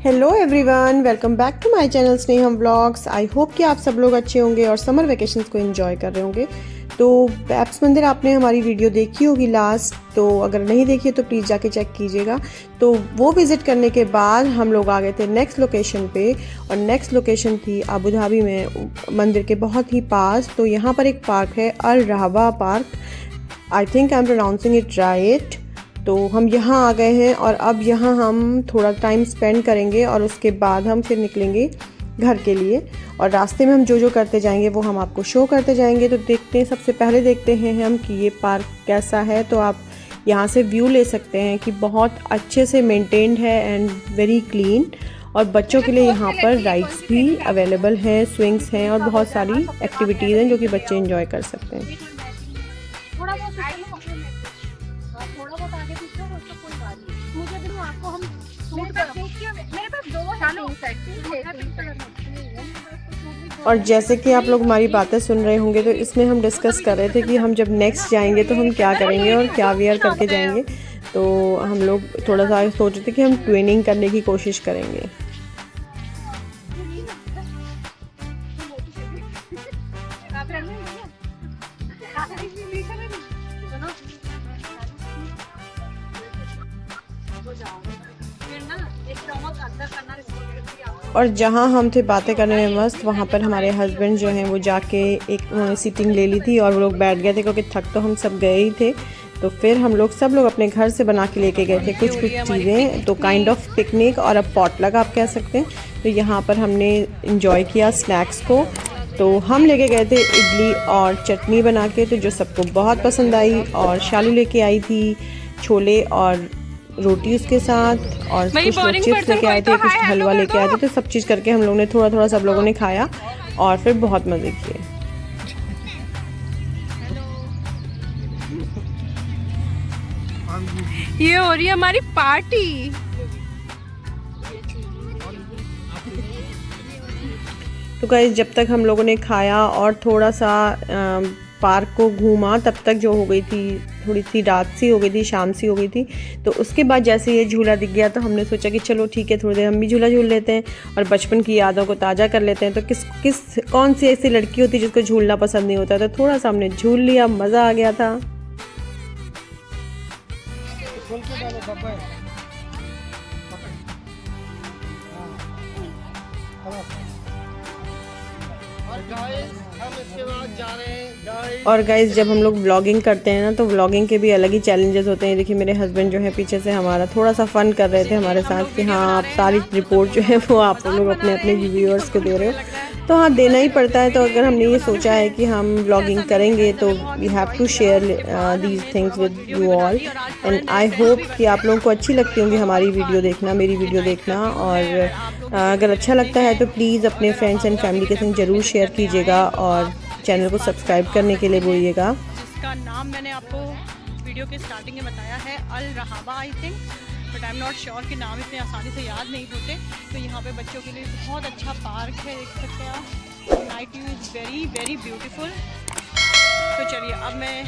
Hello everyone, welcome back to my channel Sneham vlogs. I hope कि आप सब लोग अच्छे होंगे और समर वेकेशंस को एंजॉय कर रहे होंगे। तो बैप्स मंदिर आपने हमारी वीडियो देखी होगी लास्ट, तो अगर नहीं देखी है तो प्लीज़ जाके चेक कीजिएगा। तो वो विज़िट करने के बाद हम लोग आ गए थे नेक्स्ट लोकेशन पे, और नेक्स्ट लोकेशन थी अबू धाबी में मंदिर के बहुत ही पास। तो यहाँ पर एक पार्क है अल रहबा park, I think I am pronouncing it right. तो हम यहाँ आ गए हैं और अब यहाँ हम थोड़ा टाइम स्पेंड करेंगे और उसके बाद हम फिर निकलेंगे घर के लिए। और रास्ते में हम जो जो करते जाएंगे वो हम आपको शो करते जाएंगे। तो देखते हैं, सबसे पहले देखते हैं हम कि ये पार्क कैसा है। तो आप यहाँ से व्यू ले सकते हैं कि बहुत अच्छे से मेंटेन्ड है एंड वेरी क्लीन। और बच्चों के लिए यहाँ पर राइड्स भी अवेलेबल हैं, स्विंग्स हैं और बहुत सारी एक्टिविटीज़ हैं जो कि बच्चे एंजॉय कर सकते हैं। थोड़ा बहुत आगे पीछे हो तो कोई बात नहीं। मुझे भी आपको हम सूट मेरे पास दो है। और जैसे कि आप लोग हमारी बातें सुन रहे होंगे, तो इसमें हम डिस्कस कर रहे थे कि हम जब नेक्स्ट जाएंगे तो हम क्या करेंगे और क्या वेयर करके जाएंगे। तो हम लोग थोड़ा सा सोच रहे थे कि हम ट्विनिंग करने की कोशिश करेंगे। और जहाँ हम थे बातें करने में मस्त, वहाँ पर हमारे हस्बैंड जो हैं वो जाके एक सीटिंग ले ली थी और वो लोग बैठ गए थे, क्योंकि थक तो हम सब गए ही थे। तो फिर हम लोग सब लोग अपने घर से बना के लेके गए थे कुछ चीज़ें। तो काइंड ऑफ पिकनिक और अब पॉटलक आप कह सकते हैं। तो यहाँ पर हमने इंजॉय किया स्नैक्स को। तो हम लेके गए थे इडली और चटनी बना के, तो जो सबको बहुत पसंद आई। और शालू लेके आई थी छोले और रोटी उसके साथ, और कुछ लोग चिप्स लेके आए थे, कुछ हलवा लेके आए थे। तो सब चीज़ करके हम लोगों ने थोड़ा थोड़ा सब लोगों ने खाया और फिर बहुत मज़े किए। ये हो रही है हमारी पार्टी। तो गाइस, जब तक हम लोगों ने खाया और थोड़ा सा पार्क को घूमा, तब तक जो हो गई थी, थोड़ी सी रात सी हो गई थी, शाम सी हो गई थी। तो उसके बाद जैसे ये झूला दिख गया तो हमने सोचा कि चलो ठीक है, थोड़ी देर हम भी झूला झूल लेते हैं और बचपन की यादों को ताज़ा कर लेते हैं। तो कौन सी ऐसी लड़की होती है जिसको झूलना पसंद नहीं होता। तो थोड़ा सा हमने झूल लिया, मज़ा आ गया था। और गाइस, जब हम लोग व्लॉगिंग करते हैं ना, तो व्लॉगिंग के भी अलग ही चैलेंजेस होते हैं। देखिए मेरे हस्बैंड जो है पीछे से हमारा थोड़ा सा फन कर रहे थे हमारे साथ कि हाँ, आप सारी रिपोर्ट जो है वो आप लोग अपने अपने व्यूअर्स को दे रहे हो। तो हाँ, देना ही पड़ता है। तो अगर हमने ये सोचा है कि हम व्लॉगिंग करेंगे तो we have to share these things with you all. And I hope कि आप लोगों को अच्छी लगती होंगी हमारी वीडियो देखना, मेरी वीडियो देखना। और अगर अच्छा लगता है तो प्लीज़ अपने फ्रेंड्स एंड फैमिली के संग ज़रूर शेयर कीजिएगा और चैनल को सब्सक्राइब करने के लिए बोलिएगा। जिसका नाम मैंने आपको वीडियो के स्टार्टिंग में बताया है अल रहबा I think, but I am not sure कि नाम इतने आसानी से याद नहीं होते। तो यहाँ पे बच्चों के लिए बहुत अच्छा पार्क है, देख सकते हैं आप। Night view is very very beautiful. तो चलिए अब मैं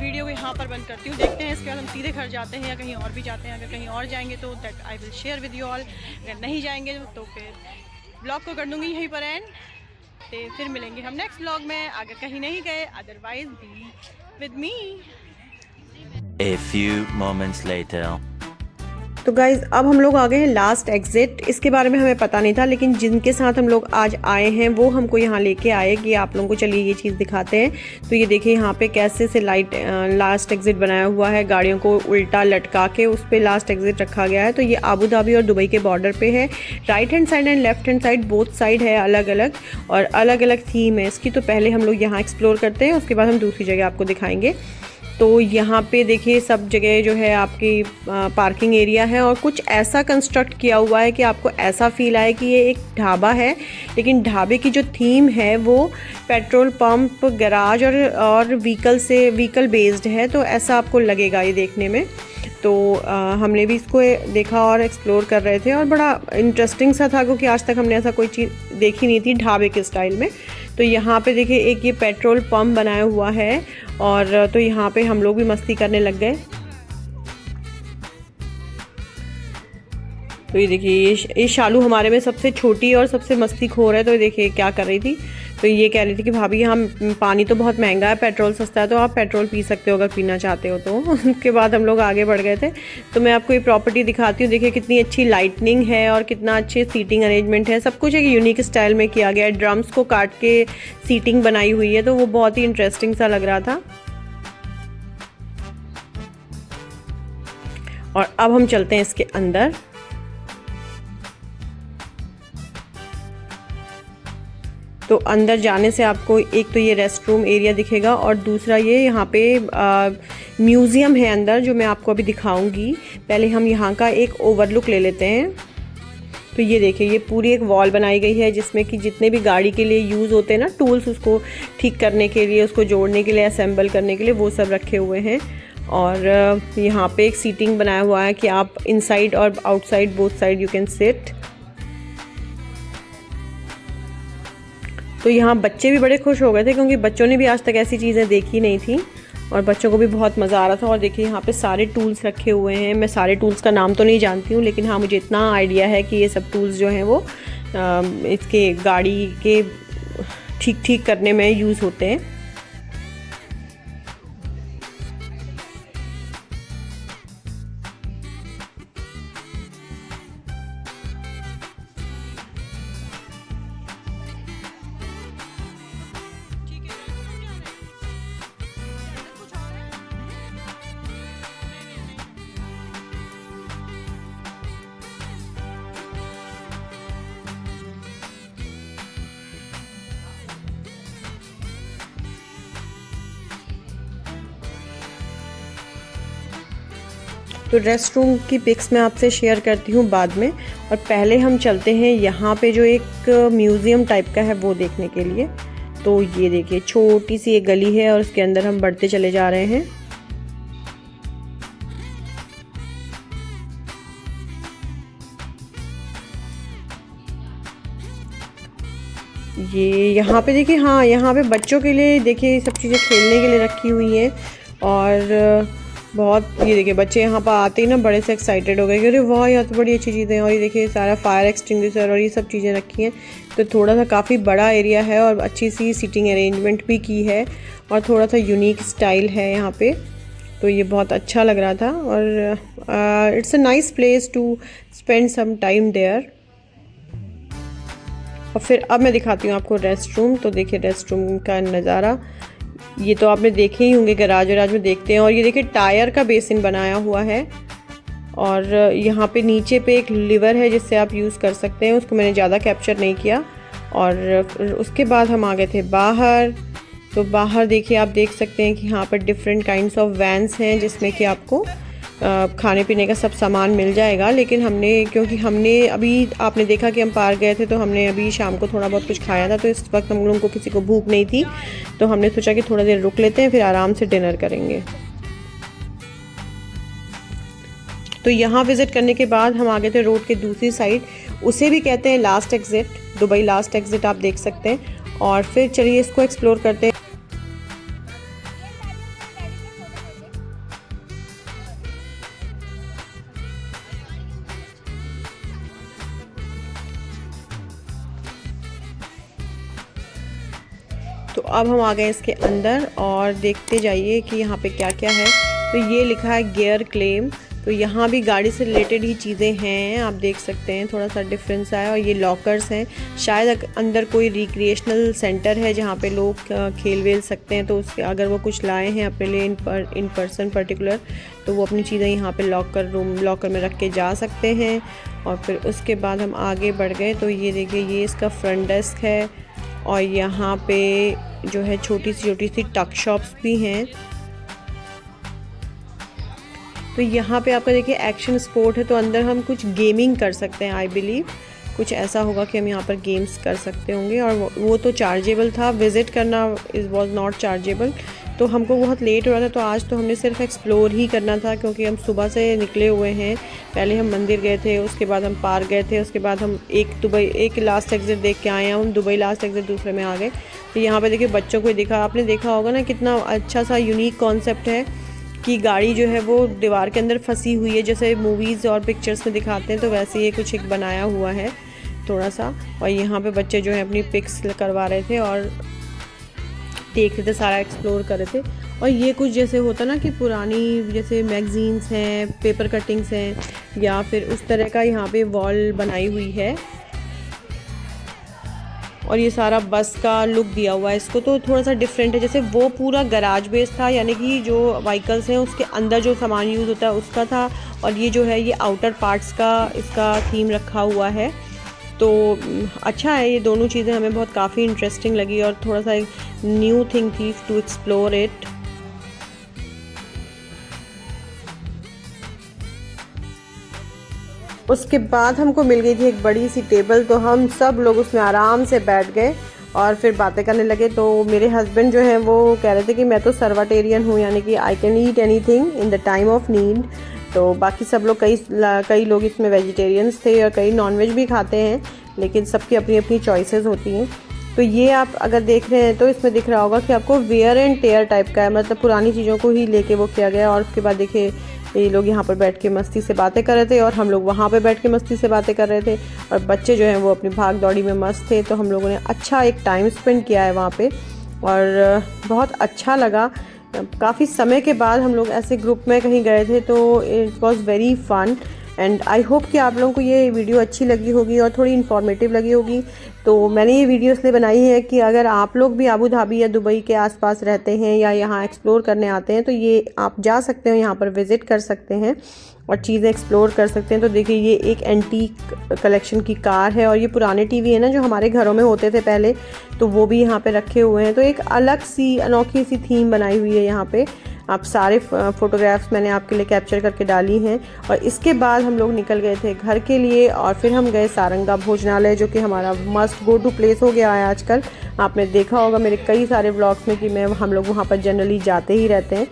वीडियो को यहाँ पर बंद करती हूँ। देखते हैं इसके बाद हम सीधे घर जाते हैं या कहीं और भी जाते हैं। अगर कहीं और जाएंगे तो that I will share with you all. अगर नहीं जाएंगे तो फिर ब्लॉग को कर दूँगी यहीं पर एंड। तो फिर मिलेंगे हम नेक्स्ट व्लॉग में, अगर कहीं नहीं गए। Otherwise be with me. A few moments later. तो गाइज़, अब हम लोग आ गए हैं लास्ट एग्ज़िट। इसके बारे में हमें पता नहीं था, लेकिन जिनके साथ हम लोग आज आए हैं वो हमको यहाँ लेके आए कि आप लोगों को चलिए ये चीज़ दिखाते हैं। तो ये देखिए यहाँ पे कैसे से लास्ट एग्ज़िट बनाया हुआ है, गाड़ियों को उल्टा लटका के उस पर लास्ट एग्ज़िट रखा गया है। तो ये अबू धाबी और दुबई के बॉर्डर पे है। Right hand side and left hand side both side है अलग अलग, और अलग अलग थीम है इसकी। तो पहले हम लोग यहाँ एक्सप्लोर करते हैं, उसके बाद हम दूसरी जगह आपको दिखाएंगे। तो यहाँ पे देखिए सब जगह जो है आपकी पार्किंग एरिया है, और कुछ ऐसा कंस्ट्रक्ट किया हुआ है कि आपको ऐसा फील आए कि ये एक ढाबा है। लेकिन ढाबे की जो थीम है वो पेट्रोल पंप, गैराज और व्हीकल बेस्ड है। तो ऐसा आपको लगेगा ये देखने में। तो हमने भी इसको देखा और एक्सप्लोर कर रहे थे, और बड़ा इंटरेस्टिंग सा था क्योंकि आज तक हमने ऐसा कोई चीज़ देखी नहीं थी ढाबे के स्टाइल में। तो यहाँ पे देखिए एक ये पेट्रोल पंप बनाया हुआ है, और तो यहाँ पे हम लोग भी मस्ती करने लग गए। तो ये देखिए ये शालू हमारे में सबसे छोटी और सबसे मस्तीखोर है। तो ये देखिए क्या कर रही थी, तो ये कह रही थी कि भाभी हम पानी तो बहुत महंगा है, पेट्रोल सस्ता है, तो आप पेट्रोल पी सकते हो अगर पीना चाहते हो तो। उसके बाद हम लोग आगे बढ़ गए थे। तो मैं आपको ये प्रॉपर्टी दिखाती हूँ। देखिए कितनी अच्छी लाइटनिंग है और कितना अच्छे सीटिंग अरेंजमेंट है। सब कुछ एक यूनिक स्टाइल में किया गया है। ड्रम्स को काट के सीटिंग बनाई हुई है, तो वो बहुत ही इंटरेस्टिंग सा लग रहा था। और अब हम चलते हैं इसके अंदर। तो अंदर जाने से आपको एक तो ये रेस्ट रूम एरिया दिखेगा और दूसरा ये यहाँ पे म्यूज़ियम है अंदर, जो मैं आपको अभी दिखाऊंगी। पहले हम यहाँ का एक ओवरलुक ले लेते हैं। तो ये देखिए ये पूरी एक वॉल बनाई गई है जिसमें कि जितने भी गाड़ी के लिए यूज़ होते हैं ना टूल्स, उसको ठीक करने के लिए, उसको जोड़ने के लिए, असेंबल करने के लिए, वो सब रखे हुए हैं। और यहाँ पे एक सीटिंग बनाया हुआ है कि आप इनसाइड और outside both side you can sit. तो यहाँ बच्चे भी बड़े खुश हो गए थे क्योंकि बच्चों ने भी आज तक ऐसी चीज़ें देखी नहीं थी और बच्चों को भी बहुत मज़ा आ रहा था। और देखिए यहाँ पे सारे टूल्स रखे हुए हैं। मैं सारे टूल्स का नाम तो नहीं जानती हूँ, लेकिन हाँ मुझे इतना आइडिया है कि ये सब टूल्स जो हैं वो इसके गाड़ी के ठीक करने में यूज़ होते हैं। तो रेस्ट रूम की पिक्स मैं आपसे शेयर करती हूँ बाद में। और पहले हम चलते हैं यहाँ पे जो एक म्यूज़ियम टाइप का है वो देखने के लिए। तो ये देखिए छोटी सी एक गली है और उसके अंदर हम बढ़ते चले जा रहे हैं। ये यहाँ पे देखिए, हाँ यहाँ पे बच्चों के लिए देखिए सब चीज़ें खेलने के लिए रखी हुई हैं। और बहुत ये देखिए बच्चे यहाँ पर आते ही ना बड़े से एक्साइटेड हो गए कि अरे वाह यहाँ तो बड़ी अच्छी चीज़ें हैं। और ये देखिए सारा फायर एक्सटिंग्विशर और ये सब चीज़ें रखी हैं। तो थोड़ा सा काफ़ी बड़ा एरिया है और अच्छी सी सीटिंग अरेंजमेंट भी की है और थोड़ा सा यूनिक स्टाइल है यहाँ पे। तो ये बहुत अच्छा लग रहा था और it's a nice place to spend some time there. और फिर अब मैं दिखाती हूँ आपको रेस्ट रूम। तो देखिए रेस्ट रूम का नज़ारा, ये तो आपने देखे ही होंगे, गैराज वराज में देखते हैं। और ये देखिए टायर का बेसिन बनाया हुआ है और यहाँ पे नीचे पे एक लीवर है जिससे आप यूज़ कर सकते हैं। उसको मैंने ज़्यादा कैप्चर नहीं किया। और उसके बाद हम आ गए थे बाहर। तो बाहर देखिए आप देख सकते हैं कि यहाँ पर डिफरेंट काइंड्स ऑफ वैन्स हैं जिसमें कि आपको खाने पीने का सब सामान मिल जाएगा। लेकिन क्योंकि हमने अभी आपने देखा कि हम पार्क गए थे तो हमने अभी शाम को थोड़ा बहुत कुछ खाया था, तो इस वक्त हम लोगों को किसी को भूख नहीं थी, तो हमने सोचा कि थोड़ा देर रुक लेते हैं फिर आराम से डिनर करेंगे। तो यहाँ विज़िट करने के बाद हम आ गए थे रोड के दूसरी साइड, उसे भी कहते हैं last exit, Dubai last exit आप देख सकते हैं। और फिर चलिए इसको एक्सप्लोर करते हैं। तो अब हम आ गए इसके अंदर और देखते जाइए कि यहाँ पे क्या क्या है। तो ये लिखा है गियर क्लेम। तो यहाँ भी गाड़ी से रिलेटेड ही चीज़ें हैं, आप देख सकते हैं थोड़ा सा डिफरेंस है। और ये लॉकर्स हैं, शायद अंदर कोई रिक्रिएशनल सेंटर है जहाँ पे लोग खेल वेल सकते हैं। तो उसके अगर वो कुछ लाए हैं अपने लिए इन पर्सन पर्टिकुलर, तो वो अपनी चीज़ें यहाँ पे लॉकर में रख के जा सकते हैं। और फिर उसके बाद हम आगे बढ़ गए। तो ये देखिए ये इसका फ्रंट डेस्क है और यहाँ पे जो है छोटी सी टक शॉप्स भी हैं। तो यहाँ पे आपका देखिए एक्शन स्पोर्ट है, तो अंदर हम कुछ गेमिंग कर सकते हैं। आई बिलीव कुछ ऐसा होगा कि हम यहाँ पर गेम्स कर सकते होंगे। और वो तो चार्जेबल था, विज़िट करना वॉज नॉट चार्जेबल। तो हमको बहुत लेट हो रहा था, तो आज तो हमने सिर्फ एक्सप्लोर ही करना था क्योंकि हम सुबह से निकले हुए हैं। पहले हम मंदिर गए थे, उसके बाद हम पार्क गए थे, उसके बाद हम एक लास्ट एग्ज़िट देख के आए हैं। हम दुबई लास्ट एग्ज़िट दूसरे में आ गए। तो यहाँ पे देखिए बच्चों को दिखा, आपने देखा होगा ना कितना अच्छा सा यूनिक कॉन्सेप्ट है की गाड़ी जो है वो दीवार के अंदर फंसी हुई है, जैसे मूवीज़ और पिक्चर्स में दिखाते हैं, तो वैसे ये कुछ एक बनाया हुआ है थोड़ा सा। और यहाँ पे बच्चे जो है अपनी पिक्स करवा रहे थे और देख रहे थे, सारा एक्सप्लोर कर रहे थे। और ये कुछ जैसे होता ना कि पुरानी जैसे मैगज़ीन्स हैं, पेपर कटिंग्स हैं, या फिर उस तरह का यहाँ पे वॉल बनाई हुई है। और ये सारा बस का लुक दिया हुआ है इसको, तो थोड़ा सा डिफरेंट है। जैसे वो पूरा गराज बेस था, यानी कि जो व्हीकल्स हैं उसके अंदर जो सामान यूज़ होता है उसका था, और ये जो है ये आउटर पार्ट्स का इसका थीम रखा हुआ है। तो अच्छा है, ये दोनों चीज़ें हमें बहुत काफ़ी इंटरेस्टिंग लगी और थोड़ा सा न्यू थिंग थी टू एक्सप्लोर इट। उसके बाद हमको मिल गई थी एक बड़ी सी टेबल, तो हम सब लोग उसमें आराम से बैठ गए और फिर बातें करने लगे। तो मेरे हस्बैंड जो हैं वो कह रहे थे कि मैं तो सर्वाटेरियन हूँ, यानी कि I can eat anything in the time of need. तो बाकी सब लोग कई लोग इसमें वेजिटेरियंस थे और कई नॉनवेज भी खाते हैं, लेकिन सबकी अपनी अपनी चॉइसेस होती हैं। तो ये आप अगर देख रहे हैं तो इसमें दिख रहा होगा कि आपको वेयर एंड टेयर टाइप का है, मतलब पुरानी चीज़ों को ही लेके वो किया गया। और उसके बाद देखिए ये लोग यहाँ पर बैठ के मस्ती से बातें कर रहे थे और हम लोग वहाँ पे बैठ के मस्ती से बातें कर रहे थे, और बच्चे जो हैं वो अपनी भाग दौड़ी में मस्त थे। तो हम लोगों ने अच्छा एक टाइम स्पेंड किया है वहाँ पे और बहुत अच्छा लगा। काफ़ी समय के बाद हम लोग ऐसे ग्रुप में कहीं गए थे, तो it was very fun. And I hope कि आप लोगों को ये वीडियो अच्छी लगी होगी और थोड़ी इन्फॉर्मेटिव लगी होगी। तो मैंने ये वीडियो इसलिए बनाई है कि अगर आप लोग भी अबू धाबी या दुबई के आसपास रहते हैं या यहाँ एक्सप्लोर करने आते हैं, तो ये आप जा सकते हो, यहाँ पर विज़िट कर सकते हैं और चीज़ें एक्सप्लोर कर सकते हैं। तो देखिए ये एक एंटीक कलेक्शन की कार है और ये पुराने टीवी है ना जो हमारे घरों में होते थे पहले, तो वो भी यहाँ पे रखे हुए हैं। तो एक अलग सी अनोखी सी थीम बनाई हुई है यहाँ पे। आप सारे फ़ोटोग्राफ्स मैंने आपके लिए कैप्चर करके डाली हैं। और इसके बाद हम लोग निकल गए थे घर के लिए और फिर हम गए सारंगा भोजनालय, जो कि हमारा मस्ट गो टू प्लेस हो गया है आजकल। आपने देखा होगा मेरे कई सारे व्लॉग्स में कि हम लोग वहाँ पर जनरली जाते ही रहते हैं,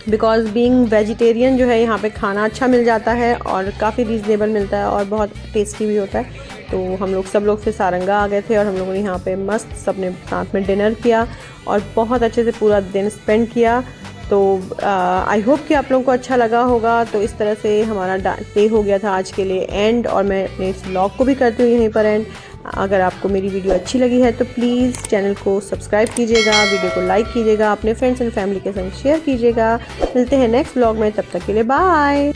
बिकॉज़ बीइंग वेजिटेरियन जो है यहाँ पे खाना अच्छा मिल जाता है और काफ़ी रीज़नेबल मिलता है और बहुत टेस्टी भी होता है। तो हम लोग सब लोग फिर सारंगा आ गए थे और हम लोगों ने यहाँ पे मस्त सबने साथ में डिनर किया और बहुत अच्छे से पूरा दिन स्पेंड किया। तो आई होप कि आप लोगों को अच्छा लगा होगा। तो इस तरह से हमारा डे हो गया था आज के लिए एंड, और मैं अपने इस व्लॉग को भी करती हूँ यहीं पर एंड। अगर आपको मेरी वीडियो अच्छी लगी है तो प्लीज़ चैनल को सब्सक्राइब कीजिएगा, वीडियो को लाइक कीजिएगा, अपने फ्रेंड्स एंड फैमिली के साथ शेयर कीजिएगा। मिलते हैं नेक्स्ट व्लॉग में, तब तक के लिए बाय।